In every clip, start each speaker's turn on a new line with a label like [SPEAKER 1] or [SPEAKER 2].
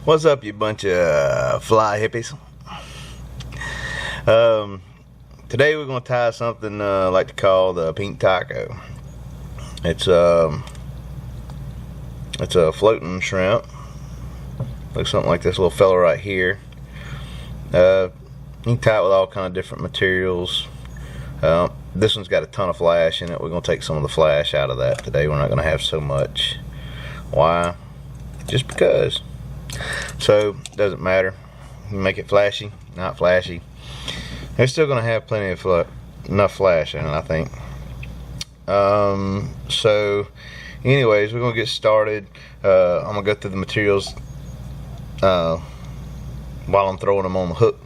[SPEAKER 1] What's up, you bunch of fly hippies? Today we're going to tie something I like to call the pink taco. It's a floating shrimp. Looks something like this little fella right here. You can tie it with all kind of different materials. This one's got a ton of flash in it. We're going to take some of the flash out of that today. We're not going to have so much. Why? Just because. So, doesn't matter. You make it flashy, not flashy. It's still going to have plenty of enough flash in it, I think. So, anyways, we're going to get started. I'm going to go through the materials while I'm throwing them on the hook.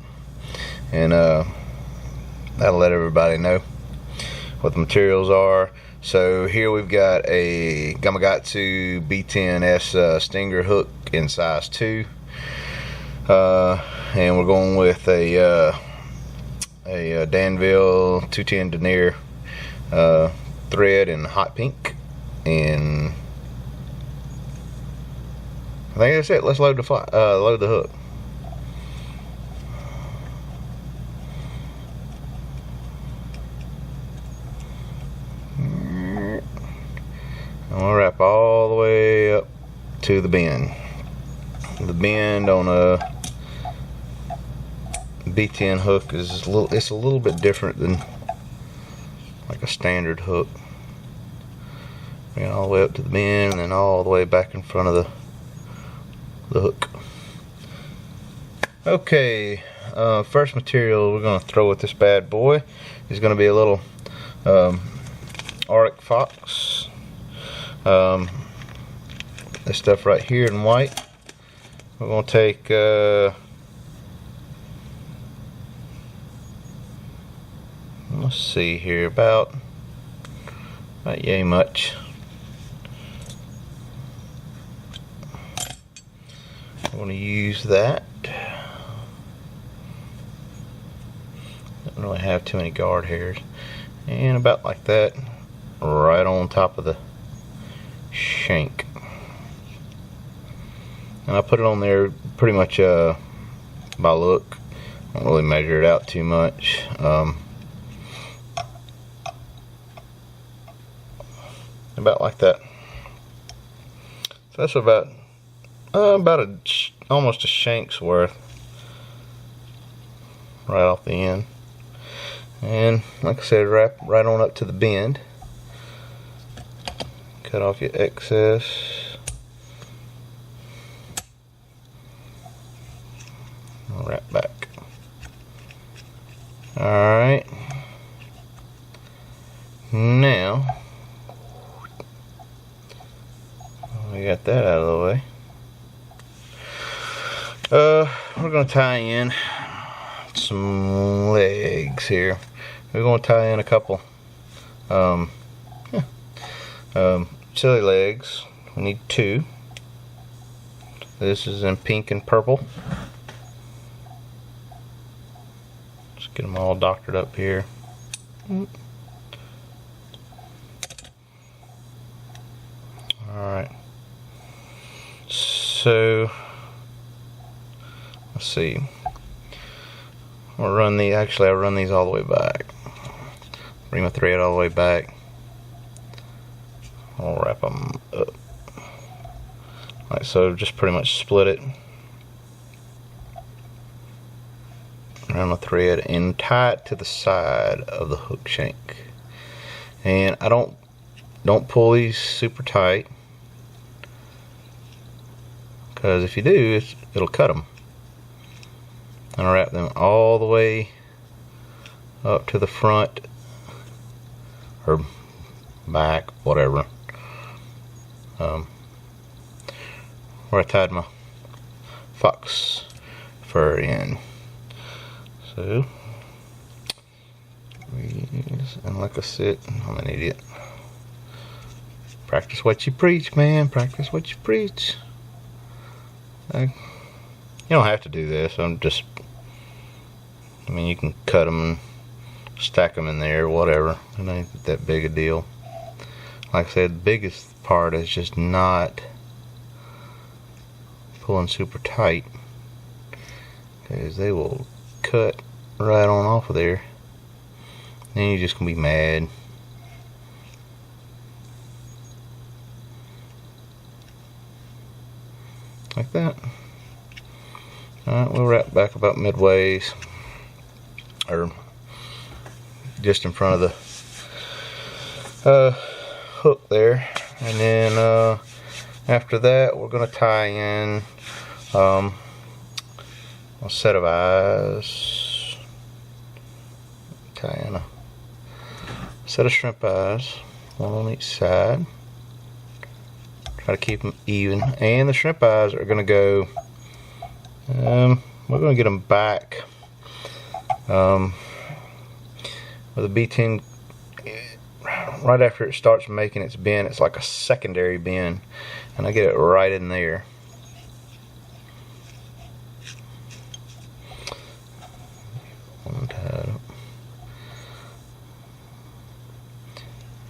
[SPEAKER 1] And that'll let everybody know what the materials are. So here we've got a Gamakatsu B10S Stinger hook in size 2, and we're going with a Danville 210 denier thread in hot pink, and I think that's it. Let's load the hook. I'm gonna wrap all the way up to the bend. The bend on a B10 hook is a little bit different than like a standard hook. Bring it all the way up to the bend and then all the way back in front of the hook. Okay, first material we're gonna throw with this bad boy is gonna be a little Arctic Fox. This stuff right here in white. We're going to take let's see here, about yay much. I'm going to use that. Don't really have too many guard hairs, and about like that, right on top of the shank. And I put it on there pretty much by look. I don't really measure it out too much. About like that. So that's about almost a shank's worth right off the end. And like I said, wrap right on up to the bend. Cut off your excess. I'll wrap back. Alright. Now, we got that out of the way. We're going to tie in some legs here. We're going to tie in a couple silly legs. We need 2. This is in pink and purple. Just get them all doctored up here. Alright. So, let's see. I'll run the, actually I run these all the way back. Bring my thread all the way back. I'll wrap them up like so. Just pretty much split it around the thread and tie it to the side of the hook shank. And I don't pull these super tight, because if you do, it'll cut them. And I wrap them all the way up to the front or back, whatever. Where I tied my fox fur in. So, and like I said, I'm an idiot. Practice what you preach, man. Practice what you preach. You don't have to do this. I mean, you can cut them and stack them in there or whatever. It ain't that big a deal. Like I said, the biggest part is just not pulling super tight, because they will cut right on off of there. Then you're just gonna be mad. Like that. Alright, we'll wrap back about midways, or just in front of the hook there, and then after that we're going to tie in a set of eyes. Tie in a set of shrimp eyes, one on each side. Try to keep them even, and the shrimp eyes are going to go, we're going to get them back with a B10 right after it starts making its bend. It's like a secondary bend, and I get it right in there.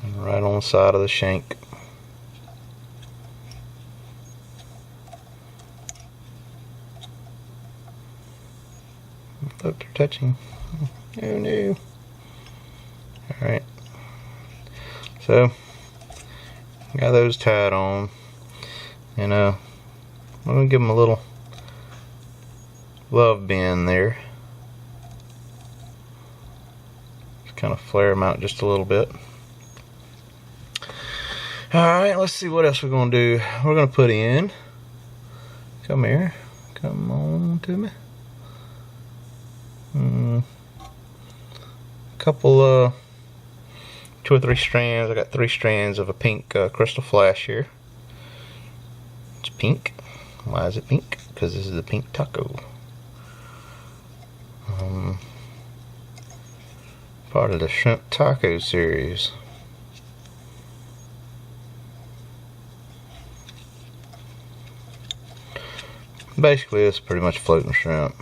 [SPEAKER 1] And right on the side of the shank. Look, they're touching. Oh no. Alright. So, got those tied on. And I'm going to give them a little love bend there. Just kind of flare them out just a little bit. Alright, let's see what else we're going to do. We're going to put in, come here, come on to me. Couple 2 or 3 strands. I got 3 strands of a pink crystal flash here. It's pink. Why is it pink? Because this is the pink taco. Part of the shrimp taco series. Basically, it's pretty much floating shrimp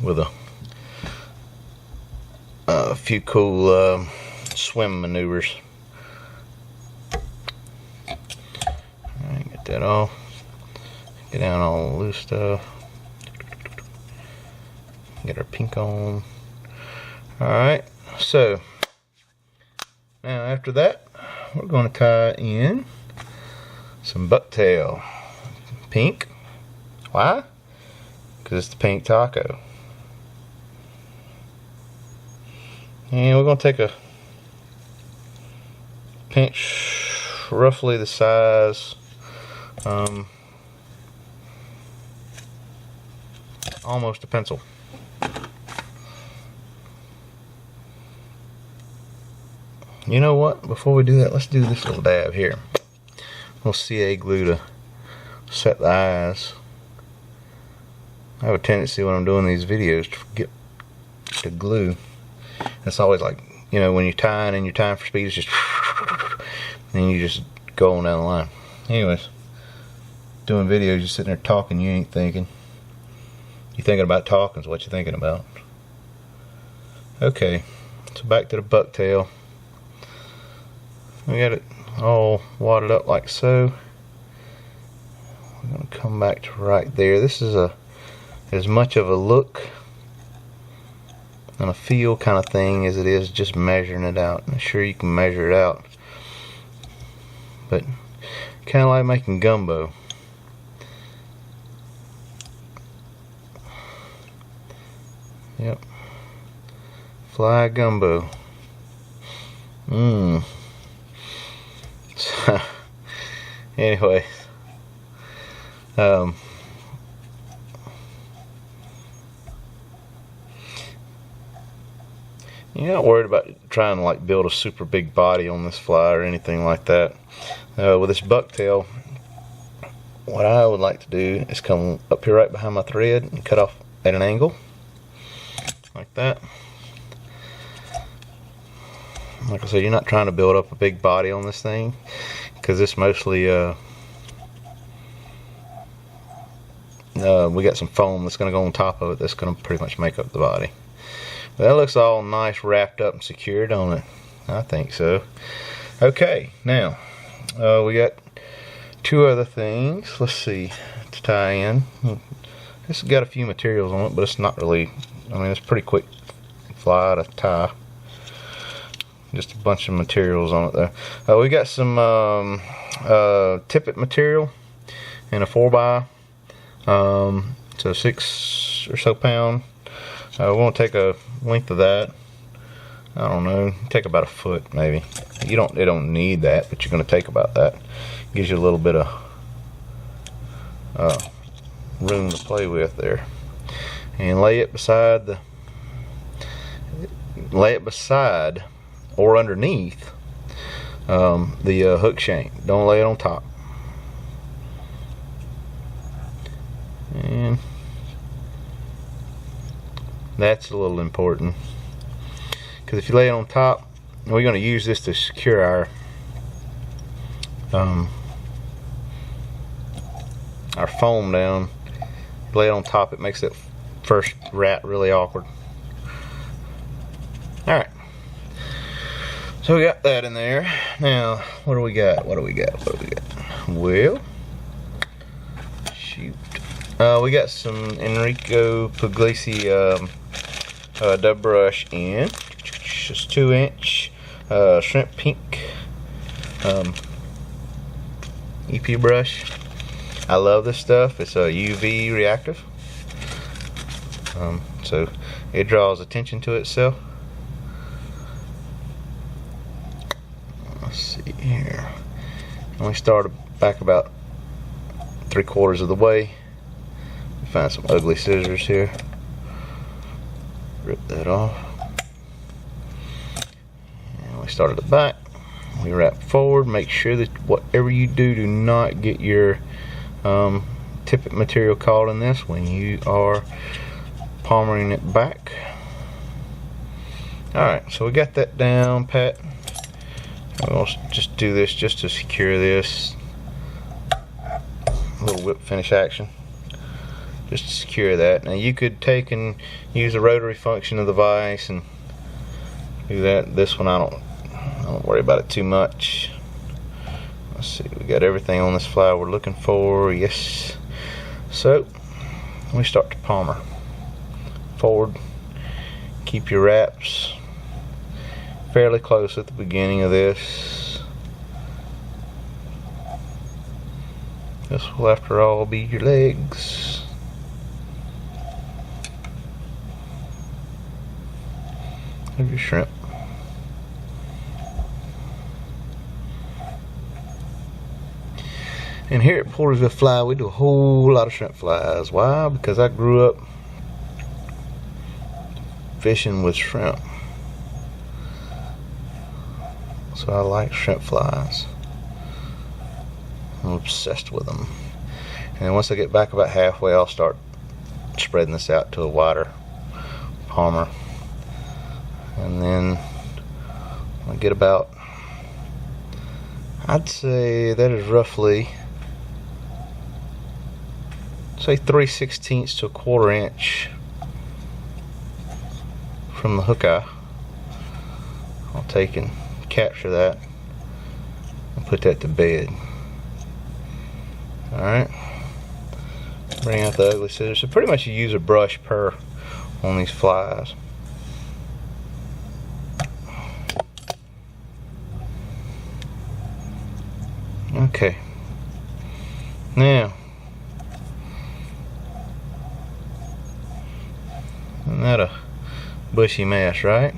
[SPEAKER 1] with a few cool swim maneuvers. Alright, get that off. Get down all the loose stuff. Get our pink on. Alright, so now after that, we're going to tie in some bucktail. Pink. Why? Because it's the pink taco. And we're going to take a pinch, roughly the size, almost a pencil. You know what? Before we do that, let's do this little dab here. We'll CA glue to set the eyes. I have a tendency when I'm doing these videos to forget to glue. It's always like, you know, when you're tying and you're tying for speed, it's just, and you just go on down the line. Anyways, doing videos, you're sitting there talking, you ain't thinking. You're thinking about talking is what you're thinking about. Okay, so back to the bucktail. We got it all wadded up like so. We're going to come back to right there. This is as much of a look and a feel kind of thing as it is just measuring it out. I'm sure you can measure it out, but kind of like making gumbo. Yep, fly gumbo. Anyway, you're not worried about trying to like build a super big body on this fly or anything like that. With this bucktail, what I would like to do is come up here right behind my thread and cut off at an angle like that. Like I said, you're not trying to build up a big body on this thing, because this mostly we got some foam that's going to go on top of it that's going to pretty much make up the body. That looks all nice, wrapped up and secured on it. I think so. Okay, now we got two other things. Let's see, to tie in. This has got a few materials on it, but it's not really, I mean, it's pretty quick fly to tie. Just a bunch of materials on it there. We got some tippet material and a 4x. So 6 or so pound. We want to take a length of that. I don't know, take about a foot maybe. They don't need that, but you're going to take about that. Gives you a little bit of room to play with there. And lay it beside or underneath the hook shank. Don't lay it on top. And that's a little important, because if you lay it on top, we're going to use this to secure our foam down. Lay it on top, it makes that first wrap really awkward. Alright, so we got that in there. Now, what do we got? Well, shoot. We got some Enrico Puglisi dub brush in. Just 2-inch shrimp pink EP brush. I love this stuff. It's a UV reactive, so it draws attention to itself. Let's see here. We started back about 3/4 of the way. Find some ugly scissors here. Rip that off. And we start at the back. We wrap forward. Make sure that whatever you do not get your tippet material caught in this when you are palmering it back. Alright, so we got that down pat. We'll just do this just to secure this. A little whip finish action. Just to secure that. Now you could take and use the rotary function of the vise and do that. This one I don't worry about it too much. Let's see, we got everything on this fly we're looking for. Yes. So we start to palmer. Forward. Keep your wraps fairly close at the beginning of this. This will after all be your legs. Of your shrimp. And here at Portersville Fly, we do a whole lot of shrimp flies. Why? Because I grew up fishing with shrimp. So I like shrimp flies. I'm obsessed with them. And once I get back about halfway, I'll start spreading this out to a wider palmer. And then I get about, I'd say that is roughly, say 3/16 to a 1/4 inch from the hook eye. I'll take and capture that and put that to bed. Alright, bring out the ugly scissors. So pretty much you use a brush per on these flies. Okay, now isn't that a bushy mess, right?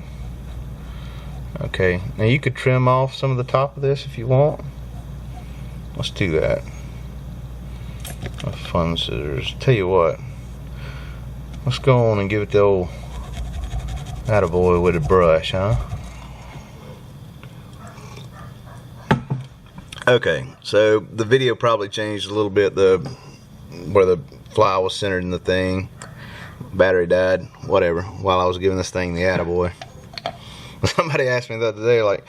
[SPEAKER 1] Okay, now you could trim off some of the top of this if you want. Let's do that. Fun scissors. Tell you what, let's go on and give it the old attaboy with a brush, huh? Okay, so the video probably changed a little bit, where the fly was centered in the thing. Battery died, whatever, while I was giving this thing the attaboy. Somebody asked me the other day, like,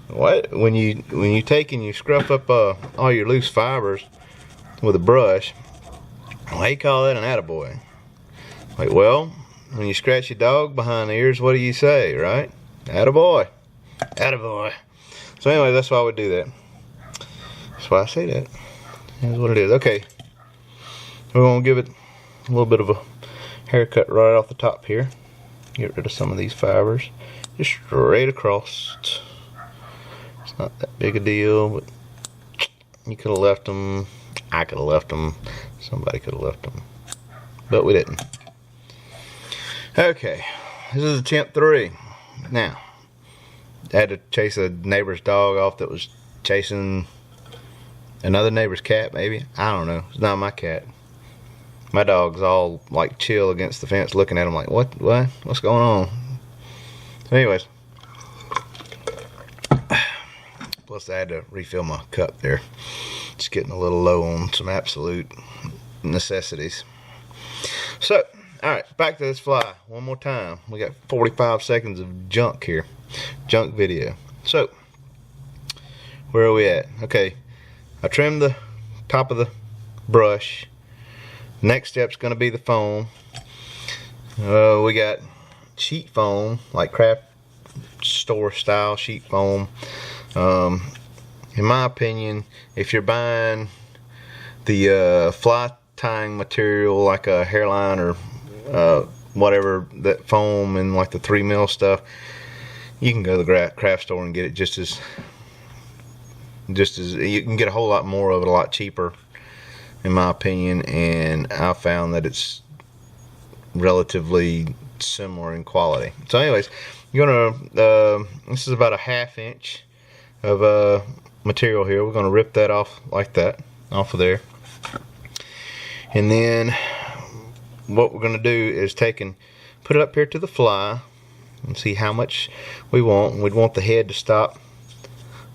[SPEAKER 1] what, when you take and you scruff up all your loose fibers with a brush, why you call that an attaboy? Like, well, when you scratch your dog behind the ears, what do you say, right? Attaboy. Attaboy. So anyway, that's why we do that. That's why I say that. That's what it is. Okay. We're going to give it a little bit of a haircut right off the top here. Get rid of some of these fibers. Just straight across. It's not that big a deal, but you could have left them. I could have left them. Somebody could have left them. But we didn't. Okay. This is attempt 3. Now, I had to chase a neighbor's dog off that was chasing another neighbor's cat, maybe. I don't know. It's not my cat. My dog's all like chill against the fence looking at him like, what's going on? So anyways. Plus I had to refill my cup there. Just getting a little low on some absolute necessities. So, alright, back to this fly one more time. We got 45 seconds of junk here. Junk video. So, where are we at? Okay, I trimmed the top of the brush. Next step's going to be the foam. We got sheet foam, like craft store style sheet foam. In my opinion, if you're buying the fly tying material like a hairline or whatever, that foam and like the 3 mil stuff, you can go to the craft store and get it just as you can get a whole lot more of it a lot cheaper, in my opinion, and I found that it's relatively similar in quality. So anyways, you're gonna this is about a 1/2 inch of material here. We're gonna rip that off like that, off of there, and then what we're gonna do is take and put it up here to the fly and see how much we want. We'd want the head to stop,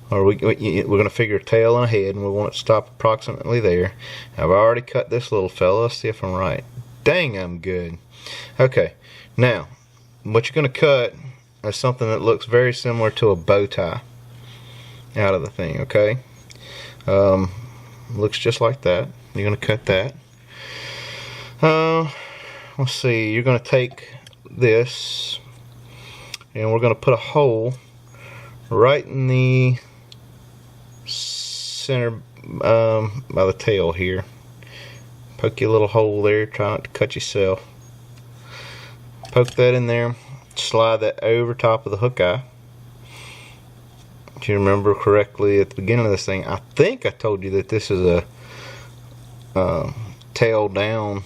[SPEAKER 1] or we're going to figure a tail and a head, and we want it to stop approximately there. I've already cut this little fella. Let's see if I'm right. Dang, I'm good. Okay, now what you're going to cut is something that looks very similar to a bow tie out of the thing. Okay, looks just like that. You're going to cut that. Let's see, you're going to take this and we're going to put a hole right in the center by the tail here. Poke your little hole there, try not to cut yourself. Poke that in there, slide that over top of the hook eye. If you remember correctly at the beginning of this thing, I think I told you that this is a tail down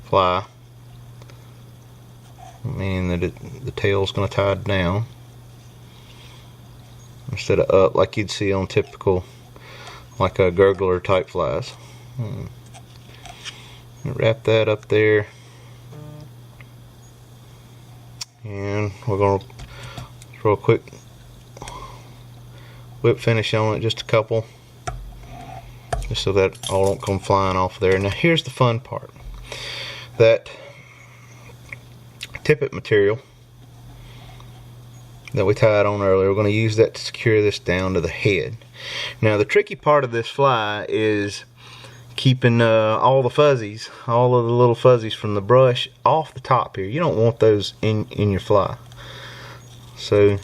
[SPEAKER 1] fly, meaning that the tail's going to tie it down instead of up like you'd see on typical, like a gurgler type flies. Wrap that up there, and we're going to throw a quick whip finish on it, just a couple, just so that all don't come flying off there. Now here's the fun part. That tippet material that we tied on earlier, we're going to use that to secure this down to the head. Now the tricky part of this fly is keeping all the fuzzies, all of the little fuzzies from the brush off the top here. You don't want those in your fly, so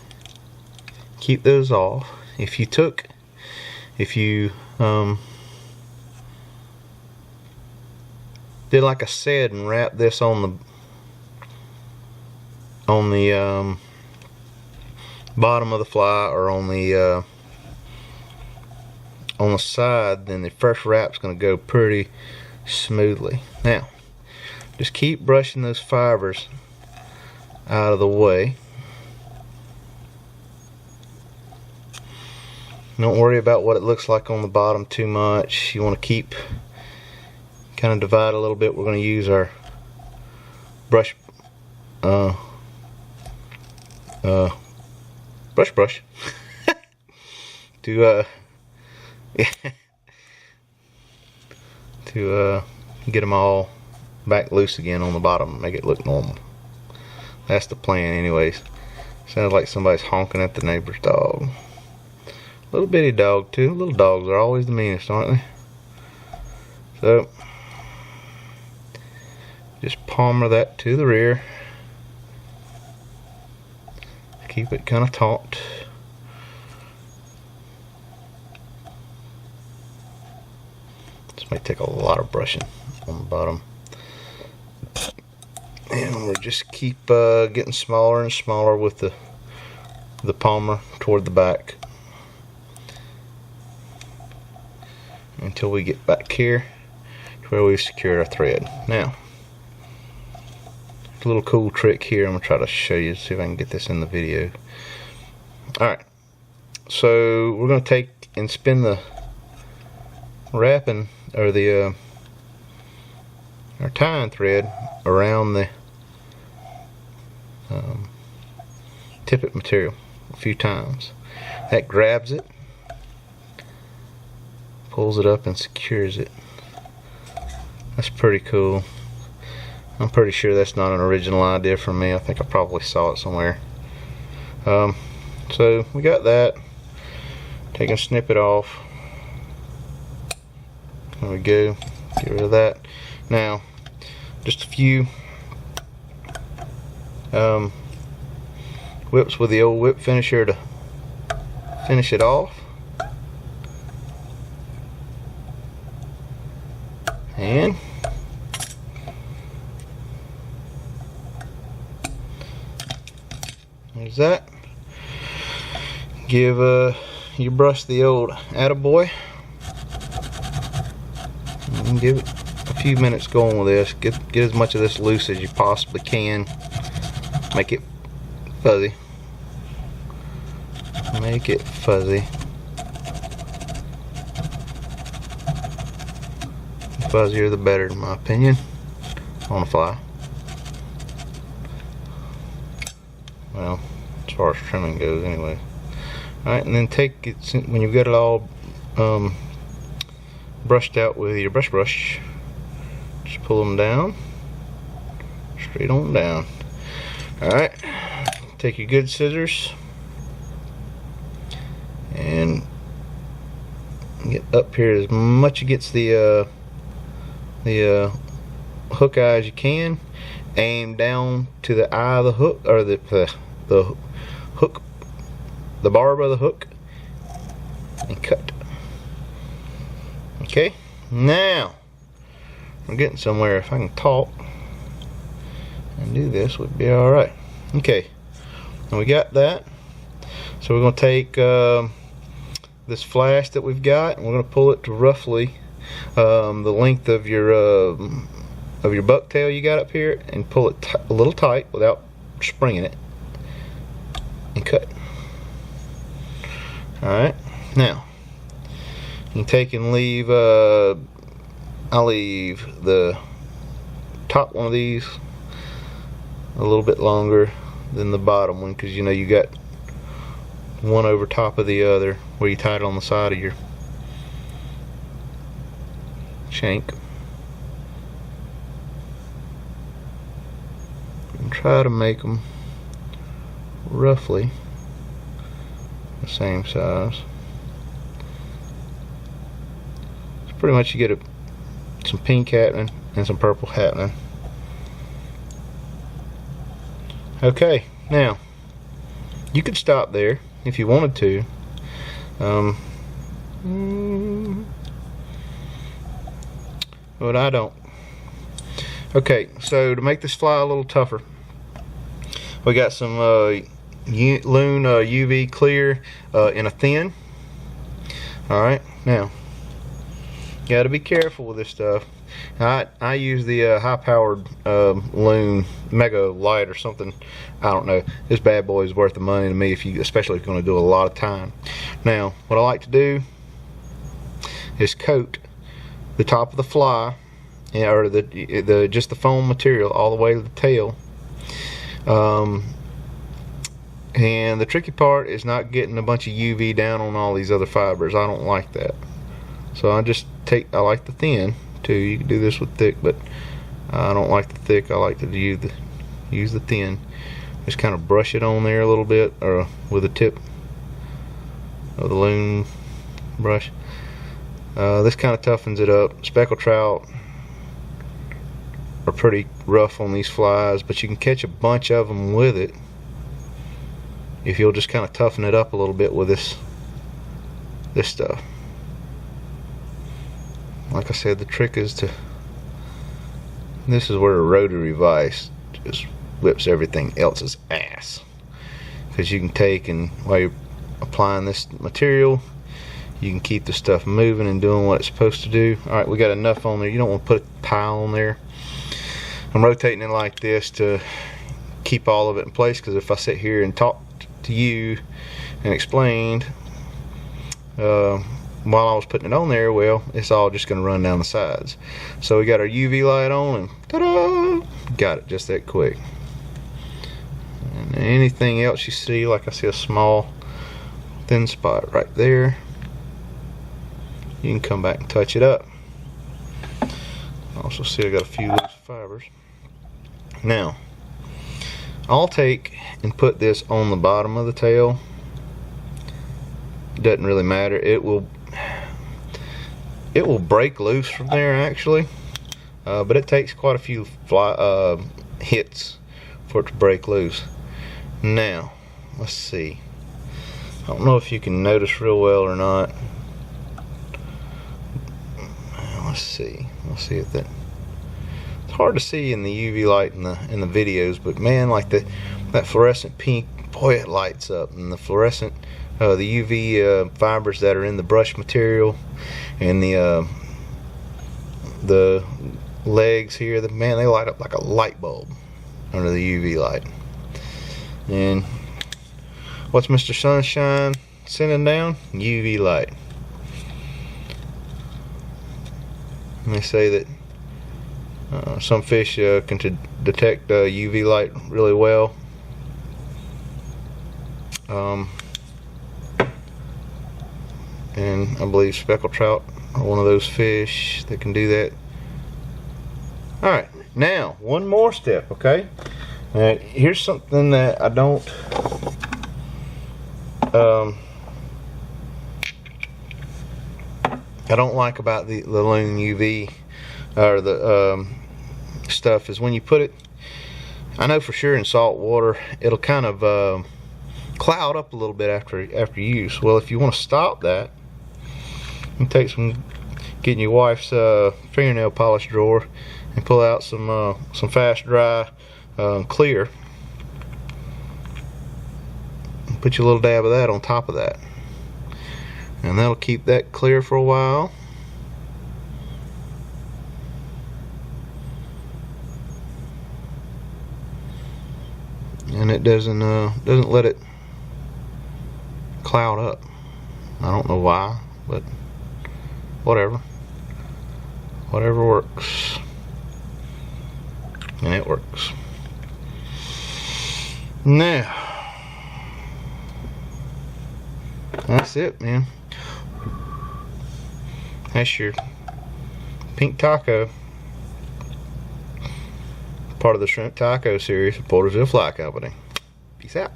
[SPEAKER 1] keep those off. If you did like I said and wrap this on the bottom of the fly, or on the side, then the first wrap's going to go pretty smoothly. Now just keep brushing those fibers out of the way. Don't worry about what it looks like on the bottom too much. You want to keep kind of divide a little bit. We're going to use our brush brush to get them all back loose again on the bottom, make it look normal. That's the plan anyways. Sounds like somebody's honking at the neighbor's dog. Little bitty dog too. Little dogs are always the meanest, aren't they? So Just palmer that to the rear. Keep it kind of taut. This might take a lot of brushing on the bottom. And we'll just keep getting smaller and smaller with the palmer toward the back until we get back here to where we've secured our thread. Now, a little cool trick here. I'm gonna try to show you, see if I can get this in the video. Alright, so we're gonna take and spin the wrapping or the our tying thread around the tippet material a few times. That grabs it, pulls it up, and secures it. That's pretty cool. I'm pretty sure that's not an original idea from me. I think I probably saw it somewhere. So we got that. Take a snippet off. There we go. Get rid of that. Now, just a few whips with the old whip finisher to finish it off. And there's that. Give your brush the old attaboy. And give it a few minutes going with this. Get as much of this loose as you possibly can. Make it fuzzy. Make it fuzzy. The fuzzier the better, in my opinion, on the fly. Well, as far as trimming goes anyway. Alright, and then take it, when you've got it all brushed out with your brush, just pull them down, straight on down. Alright, take your good scissors and get up here as much against the hook eye as you can. Aim down to the eye of the hook, or the hook, the barb of the hook, and cut. Okay, now we're getting somewhere. If I can talk and do this, would be all right. Okay, and we got that. So we're going to take this flash that we've got, and we're going to pull it to roughly the length of your bucktail you got up here, and pull it a little tight without springing it, and cut. Alright, now you can take and leave, I'll leave the top one of these a little bit longer than the bottom one, because you know you got one over top of the other where you tied it on the side of your shank. And try to make them roughly the same size. So pretty much you get some pink happening and some purple happening. Okay, now you could stop there if you wanted to. But I don't. Okay, so to make this fly a little tougher, we got some Loon UV clear in a thin. Alright, now you gotta be careful with this stuff. I use the high-powered Loon Mega Light or something. I don't know. This bad boy is worth the money to me, especially if you're going to do a lot of time. Now, what I like to do is coat the top of the fly, or just the foam material all the way to the tail. And the tricky part is not getting a bunch of UV down on all these other fibers. I don't like that. So I like the thin too. You can do this with thick, but I don't like the thick. I like to use the thin. Just kind of brush it on there a little bit, or with the tip of the Loon brush. This kind of toughens it up. Speckled trout are pretty rough on these flies, but you can catch a bunch of them with it if you'll just kind of toughen it up a little bit with this stuff. Like I said, the trick is this is where a rotary vise just whips everything else's ass, because you can take, and while you're applying this material, you can keep the stuff moving and doing what it's supposed to do. Alright, we got enough on there. You don't want to put a pile on there. I'm rotating it like this to keep all of it in place, because if I sit here and talk to you and explained while I was putting it on there, well, it's all just going to run down the sides. So we got our UV light on, and ta-da! Got it just that quick. And anything else you see, like I see a small thin spot right there, you can come back and touch it up. Also see I got a few loose fibers. Now I'll take and put this on the bottom of the tail. It doesn't really matter. It will break loose from there actually, but it takes quite a few hits for it to break loose. Now let's see. I don't know if you can notice real well or not. Let's see if that. It's hard to see in the UV light in the videos, but man, like that fluorescent pink, boy, it lights up. And the fluorescent, the UV fibers that are in the brush material, and the legs here, man, they light up like a light bulb under the UV light. And what's Mr. Sunshine sending down? UV light. And they say that some fish can detect UV light really well. And I believe speckled trout are one of those fish that can do that. Alright, now one more step, okay? Here's something that I don't like about the Loon UV or the stuff is when you put it, I know for sure in salt water it'll kind of cloud up a little bit after use. Well, if you want to stop that, you take getting your wife's fingernail polish drawer and pull out some fast dry clear, and put your little dab of that on top of that, and that'll keep that clear for a while. And it doesn't let it cloud up. I don't know why, but whatever works, and it works. Now that's it, man. That's your pink taco, part of the shrimp taco series of Portersville Fly Company. Peace out.